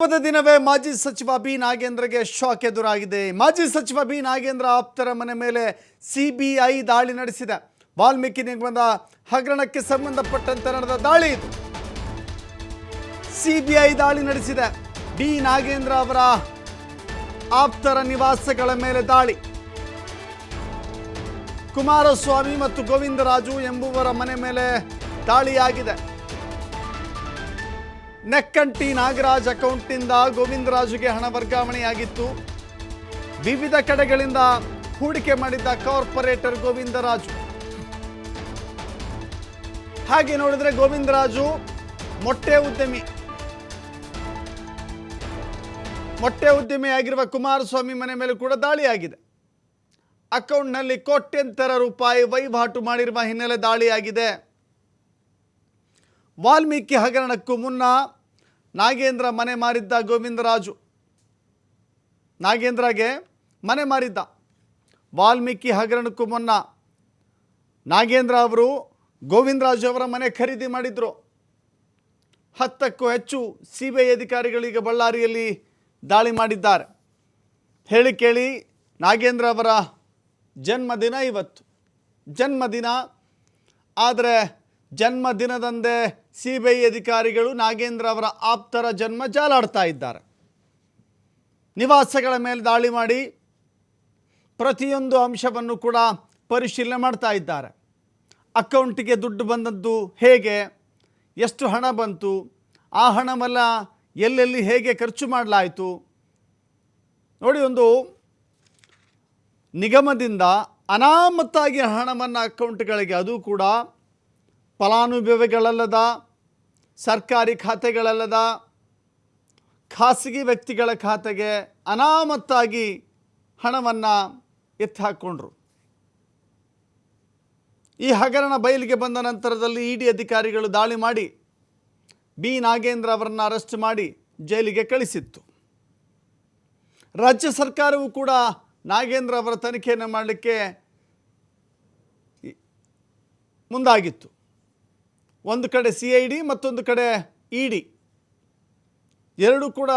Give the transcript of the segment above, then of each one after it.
ದಿನವೇ ಮಾಜಿ ಸಚಿವ ಬಿ ನಾಗೇಂದ್ರಗೆ ಶಾಕ್ ಎದುರಾಗಿದೆ. ಮಾಜಿ ಸಚಿವ ಬಿ ನಾಗೇಂದ್ರ ಆಪ್ತರ ಮನೆ ಮೇಲೆ ಸಿಬಿಐ ದಾಳಿ ನಡೆಸಿದೆ. ವಾಲ್ಮೀಕಿ ನಿಗಮದ ಹಗರಣಕ್ಕೆ ಸಂಬಂಧಪಟ್ಟಂತೆ ನಡೆದ ದಾಳಿ ಇದು. ಸಿಬಿಐ ದಾಳಿ ನಡೆಸಿದೆ. ಬಿ ನಾಗೇಂದ್ರ ಅವರ ಆಪ್ತರ ನಿವಾಸಗಳ ಮೇಲೆ ದಾಳಿ. ಕುಮಾರಸ್ವಾಮಿ ಮತ್ತು ಗೋವಿಂದರಾಜು ಎಂಬುವರ ಮನೆ ಮೇಲೆ ದಾಳಿಯಾಗಿದೆ. ನೆಕ್ಕಂಟಿ ನಾಗರಾಜ್ ಅಕೌಂಟ್ನಿಂದ ಗೋವಿಂದರಾಜುಗೆ ಹಣ ವರ್ಗಾವಣೆಯಾಗಿತ್ತು. ವಿವಿಧ ಕಡೆಗಳಿಂದ ಹೂಡಿಕೆ ಮಾಡಿದ್ದ ಕಾರ್ಪೊರೇಟರ್ ಗೋವಿಂದರಾಜು. ಹಾಗೆ ನೋಡಿದ್ರೆ ಗೋವಿಂದರಾಜು ಮೊಟ್ಟೆ ಉದ್ಯಮಿಯಾಗಿರುವ ಕುಮಾರಸ್ವಾಮಿ ಮನೆ ಮೇಲೆ ಕೂಡ ದಾಳಿಯಾಗಿದೆ. ಅಕೌಂಟ್ನಲ್ಲಿ ಕೋಟ್ಯಂತರ ರೂಪಾಯಿ ವಹಿವಾಟು ಮಾಡಿರುವ ಹಿನ್ನೆಲೆ ದಾಳಿಯಾಗಿದೆ. ವಾಲ್ಮೀಕಿ ಹಗರಣಕ್ಕೂ ಮುನ್ನ ನಾಗೇಂದ್ರ ಮನೆ ಮಾರಿದ್ದ ಗೋವಿಂದರಾಜು. ನಾಗೇಂದ್ರಗೆ ಮನೆ ಮಾರಿದ್ದ. ವಾಲ್ಮೀಕಿ ಹಗರಣಕ್ಕೂ ಮುನ್ನ ನಾಗೇಂದ್ರ ಅವರು ಗೋವಿಂದರಾಜು ಅವರ ಮನೆ ಖರೀದಿ ಮಾಡಿದ್ರು. 10ಕ್ಕೂ ಹೆಚ್ಚು ಸಿಬಿಐ ಅಧಿಕಾರಿಗಳಿಗೆ ಬಳ್ಳಾರಿಯಲ್ಲಿ ದಾಳಿ ಮಾಡಿದ್ದಾರೆ. ಹೇಳಿ ಕೇಳಿ ನಾಗೇಂದ್ರ ಅವರ ಜನ್ಮದಿನ ಇವತ್ತು. ಜನ್ಮದಿನ ಆದರೆ ಜನ್ಮದಿನದಂದೇ ಸಿಬಿಐ ಅಧಿಕಾರಿಗಳು ನಾಗೇಂದ್ರ ಅವರ ಆಪ್ತರ ಜನ್ಮ ಜಾಲಾಡ್ತಾ ಇದ್ದಾರೆ. ನಿವಾಸಗಳ ಮೇಲೆ ದಾಳಿ ಮಾಡಿ ಪ್ರತಿಯೊಂದು ಅಂಶವನ್ನು ಕೂಡ ಪರಿಶೀಲನೆ ಮಾಡ್ತಾ ಇದ್ದಾರೆ. ಅಕೌಂಟಿಗೆ ದುಡ್ಡು ಬಂದದ್ದು ಹೇಗೆ, ಎಷ್ಟು ಹಣ ಬಂತು, ಆ ಹಣವೆಲ್ಲ ಎಲ್ಲೆಲ್ಲಿ ಹೇಗೆ ಖರ್ಚು ಮಾಡಲಾಯಿತು ನೋಡಿ. ಒಂದು ನಿಗಮದಿಂದ ಅನಾಮತ್ತಾಗಿ ಹಣವನ್ನು ಅಕೌಂಟ್ಗಳಿಗೆ, ಅದು ಕೂಡ ಫಲಾನುಭವಿಗಳಲ್ಲದ, ಸರ್ಕಾರಿ ಖಾತೆಗಳಲ್ಲದ, ಖಾಸಗಿ ವ್ಯಕ್ತಿಗಳ ಖಾತೆಗೆ ಅನಾಮತ್ತಾಗಿ ಹಣವನ್ನು ಎತ್ತಿ ಹಾಕ್ಕೊಂಡ್ರು. ಈ ಹಗರಣ ಬಯಲಿಗೆ ಬಂದ ನಂತರದಲ್ಲಿ ಇಡಿ ಅಧಿಕಾರಿಗಳು ದಾಳಿ ಮಾಡಿ ಬಿ ನಾಗೇಂದ್ರ ಅವರನ್ನು ಅರೆಸ್ಟ್ ಮಾಡಿ ಜೈಲಿಗೆ ಕಳಿಸಿತ್ತು. ರಾಜ್ಯ ಸರ್ಕಾರವು ಕೂಡ ನಾಗೇಂದ್ರ ಅವರ ತನಿಖೆಯನ್ನು ಮಾಡಲಿಕ್ಕೆ ಮುಂದಾಗಿತ್ತು. ಒಂದು ಕಡೆ CID ಮತ್ತೊಂದು ಕಡೆ ಇಡಿ ಎರಡೂ ಕೂಡ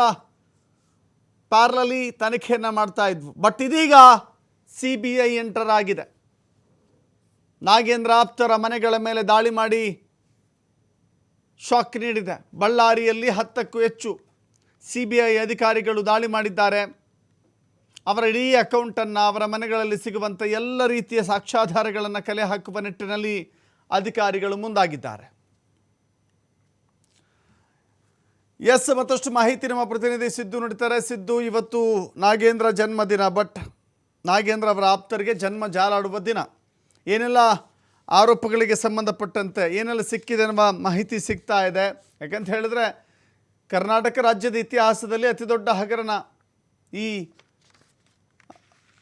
ಪ್ಯಾರಲಲಿ ತನಿಖೆಯನ್ನು ಮಾಡ್ತಾ ಇದ್ವು. ಬಟ್ ಇದೀಗ CBI ಎಂಟರ್ ಆಗಿದೆ. ನಾಗೇಂದ್ರ ಆಪ್ತರ ಮನೆಗಳ ಮೇಲೆ ದಾಳಿ ಮಾಡಿ ಶಾಕ್ ನೀಡಿದೆ. ಬಳ್ಳಾರಿಯಲ್ಲಿ 10ಕ್ಕೂ ಹೆಚ್ಚು CBI ಅಧಿಕಾರಿಗಳು ದಾಳಿ ಮಾಡಿದ್ದಾರೆ. ಅವರ ಇಡೀ ಅಕೌಂಟನ್ನು, ಅವರ ಮನೆಗಳಲ್ಲಿ ಸಿಗುವಂಥ ಎಲ್ಲ ರೀತಿಯ ಸಾಕ್ಷ್ಯಾಧಾರಗಳನ್ನು ಕಲೆ ಹಾಕುವ ನಿಟ್ಟಿನಲ್ಲಿ ಅಧಿಕಾರಿಗಳು ಮುಂದಾಗಿದ್ದಾರೆ. ಮತ್ತಷ್ಟು ಮಾಹಿತಿ ನಮ್ಮ ಪ್ರತಿನಿಧಿ ಸಿದ್ದು ನೀಡ್ತಾರೆ. ಸಿದ್ದು, ಇವತ್ತು ನಾಗೇಂದ್ರ ಜನ್ಮದಿನ, ಬಟ್ ನಾಗೇಂದ್ರ ಅವರ ಆಪ್ತರಿಗೆ ಜನ್ಮ ಜಾಲಾಡುವ ದಿನ. ಏನೆಲ್ಲ ಆರೋಪಗಳಿಗೆ ಸಂಬಂಧಪಟ್ಟಂತೆ ಏನೆಲ್ಲ ಸಿಕ್ಕಿದೆ ಅನ್ನುವ ಮಾಹಿತಿ ಸಿಗ್ತಾ ಇದೆ? ಯಾಕಂತ ಹೇಳಿದ್ರೆ ಕರ್ನಾಟಕ ರಾಜ್ಯದ ಇತಿಹಾಸದಲ್ಲಿ ಅತಿ ದೊಡ್ಡ ಹಗರಣ ಈ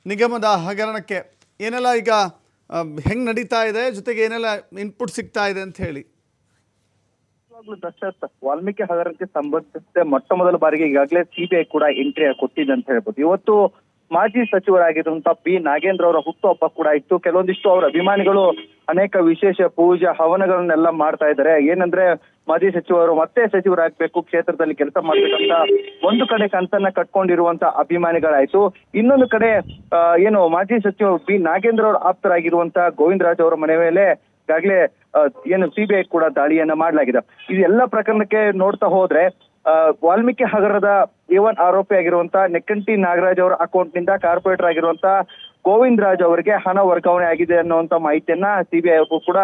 ನಿಗಮದ ಹಗರಣಕ್ಕೆ. ಏನೆಲ್ಲ ಈಗ ಹೆಂಗೆ ನಡೀತಾ ಇದೆ, ಜೊತೆಗೆ ಏನೆಲ್ಲ ಇನ್ಪುಟ್ ಸಿಗ್ತಾ ಇದೆ ಅಂತ ಹೇಳಿ. ದಶರಥ್, ವಾಲ್ಮೀಕಿ ಹಗರಣಕ್ಕೆ ಸಂಬಂಧಿಸಿದಂತೆ ಮೊಟ್ಟ ಮೊದಲ ಬಾರಿಗೆ ಈಗಾಗಲೇ ಸಿಬಿಐ ಕೂಡ ಎಂಟ್ರಿ ಕೊಟ್ಟಿದೆ ಅಂತ ಹೇಳ್ಬೋದು. ಇವತ್ತು ಮಾಜಿ ಸಚಿವರಾಗಿರುವಂತಹ ಬಿ ನಾಗೇಂದ್ರ ಅವರ ಹುಟ್ಟುಹಬ್ಬ ಕೂಡ ಇತ್ತು. ಕೆಲವೊಂದಿಷ್ಟು ಅವರ ಅಭಿಮಾನಿಗಳು ಅನೇಕ ವಿಶೇಷ ಪೂಜೆ ಹವನಗಳನ್ನೆಲ್ಲ ಮಾಡ್ತಾ ಇದ್ದಾರೆ. ಏನಂದ್ರೆ ಮಾಜಿ ಸಚಿವರು ಮತ್ತೆ ಸಚಿವರಾಗಬೇಕು, ಕ್ಷೇತ್ರದಲ್ಲಿ ಕೆಲಸ ಮಾಡ್ಬೇಕಂತ ಒಂದು ಕಡೆ ಕನಸನ್ನ ಕಟ್ಕೊಂಡಿರುವಂತ ಅಭಿಮಾನಿಗಳಾಯ್ತು. ಇನ್ನೊಂದು ಕಡೆ ಏನು ಮಾಜಿ ಸಚಿವ ಬಿ ನಾಗೇಂದ್ರ ಅವರ ಆಪ್ತರಾಗಿರುವಂತ ಗೋವಿಂದರಾಜ್ ಅವರ ಮನೆ ಮೇಲೆ ಈಗಾಗಲೇ ಏನು ಸಿಬಿಐ ಕೂಡ ದಾಳಿಯನ್ನ ಮಾಡಲಾಗಿದೆ. ಇದೆಲ್ಲ ಪ್ರಕರಣಕ್ಕೆ ನೋಡ್ತಾ ಹೋದ್ರೆ ವಾಲ್ಮೀಕಿ ಹಗರಣದ A1 ಆರೋಪಿ ಆಗಿರುವಂತ ನೆಕ್ಕಂಟಿ ನಾಗರಾಜ್ ಅವರ ಅಕೌಂಟ್ ನಿಂದ ಕಾರ್ಪೊರೇಟರ್ ಆಗಿರುವಂತ ಗೋವಿಂದರಾಜ್ ಅವರಿಗೆ ಹಣ ವರ್ಗಾವಣೆ ಆಗಿದೆ ಅನ್ನುವಂತ ಮಾಹಿತಿಯನ್ನ ಸಿಬಿಐ ಕೂಡ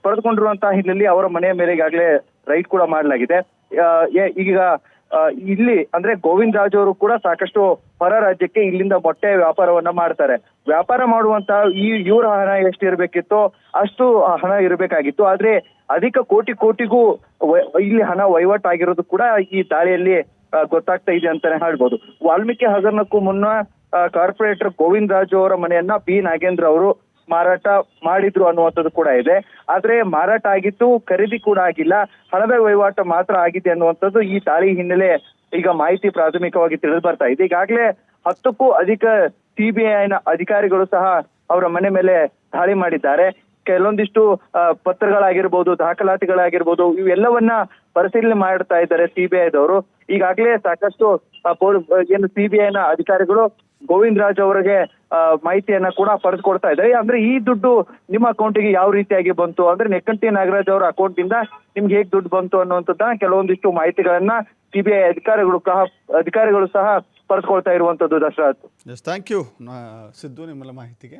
ಪಡೆದುಕೊಂಡಿರುವಂತಹ ಹಿನ್ನೆಲೆಯಲ್ಲಿ ಅವರ ಮನೆಯ ಮೇಲೆ ಈಗಾಗಲೇ ರೈಡ್ ಕೂಡ ಮಾಡಲಾಗಿದೆ. ಈಗ ಇಲ್ಲಿ ಅಂದ್ರೆ ಗೋವಿಂದರಾಜ್ ಅವರು ಕೂಡ ಸಾಕಷ್ಟು ಹೊರ ರಾಜ್ಯಕ್ಕೆ ಇಲ್ಲಿಂದ ಮೊಟ್ಟೆ ವ್ಯಾಪಾರವನ್ನ ಮಾಡ್ತಾರೆ. ವ್ಯಾಪಾರ ಮಾಡುವಂತ ಇವ್ರ ಹಣ ಎಷ್ಟು ಇರಬೇಕಿತ್ತೋ ಅಷ್ಟು ಹಣ ಇರಬೇಕಾಗಿತ್ತು. ಆದ್ರೆ ಅಧಿಕ ಕೋಟಿಗೂ ಇಲ್ಲಿ ಹಣ ವಹಿವಾಟು ಆಗಿರೋದು ಕೂಡ ಈ ದಾಳಿಯಲ್ಲಿ ಗೊತ್ತಾಗ್ತಾ ಇದೆ ಅಂತಾನೆ ಹೇಳ್ಬೋದು. ವಾಲ್ಮೀಕಿ ಹಗರಣಕ್ಕೂ ಮುನ್ನ ಕಾರ್ಪೊರೇಟರ್ ಗೋವಿಂದರಾಜು ಅವರ ಮನೆಯನ್ನ ಬಿ ನಾಗೇಂದ್ರ ಅವರು ಮಾರಾಟ ಮಾಡಿದ್ರು ಅನ್ನುವಂಥದ್ದು ಕೂಡ ಇದೆ. ಆದ್ರೆ ಮಾರಾಟ ಆಗಿತ್ತು, ಖರೀದಿ ಕೂಡ ಆಗಿಲ್ಲ, ಹಣದ ವಹಿವಾಟು ಮಾತ್ರ ಆಗಿದೆ ಅನ್ನುವಂಥದ್ದು ಈ ದಾಳಿ ಹಿನ್ನೆಲೆ ಈಗ ಮಾಹಿತಿ ಪ್ರಾಥಮಿಕವಾಗಿ ತಿಳಿದು ಬರ್ತಾ ಇದೆ. ಈಗಾಗಲೇ 10ಕ್ಕೂ ಅಧಿಕ ಸಿಬಿಐನ ಅಧಿಕಾರಿಗಳು ಸಹ ಅವರ ಮನೆ ಮೇಲೆ ದಾಳಿ ಮಾಡಿದ್ದಾರೆ. ಕೆಲವೊಂದಿಷ್ಟು ಪತ್ರಗಳಾಗಿರ್ಬೋದು, ದಾಖಲಾತಿಗಳಾಗಿರ್ಬೋದು, ಇವೆಲ್ಲವನ್ನ ಪರಿಶೀಲನೆ ಮಾಡ್ತಾ ಇದ್ದಾರೆ ಸಿಬಿಐದವರು. ಈಗಾಗಲೇ ಸಾಕಷ್ಟು ಏನು ಸಿಬಿಐನ ಅಧಿಕಾರಿಗಳು ಗೋವಿಂದ್ ರಾಜ್ ಅವರಿಗೆ ಮಾಹಿತಿಯನ್ನ ಕೂಡ ಪಡೆದುಕೊಡ್ತಾ ಇದ್ದಾರೆ. ಅಂದ್ರೆ ಈ ದುಡ್ಡು ನಿಮ್ಮ ಅಕೌಂಟಿಗೆ ಯಾವ ರೀತಿಯಾಗಿ ಬಂತು, ಅಂದ್ರೆ ನೆಕ್ಕಂಟಿ ನಾಗರಾಜ್ ಅವರ ಅಕೌಂಟ್ ಇಂದ ನಿಮ್ಗೆ ಹೇಗ್ ದುಡ್ಡು ಬಂತು ಅನ್ನುವಂಥದ್ದನ್ನ ಕೆಲವೊಂದಿಷ್ಟು ಮಾಹಿತಿಗಳನ್ನ ಸಿಬಿಐ ಅಧಿಕಾರಿಗಳು ಸಹ ಪಡೆದುಕೊಳ್ತಾ ಇರುವಂತದ್ದು. Dasharath, yes, thank you Siddu ನಿಮ್ಮೆಲ್ಲ ಮಾಹಿತಿಗೆ.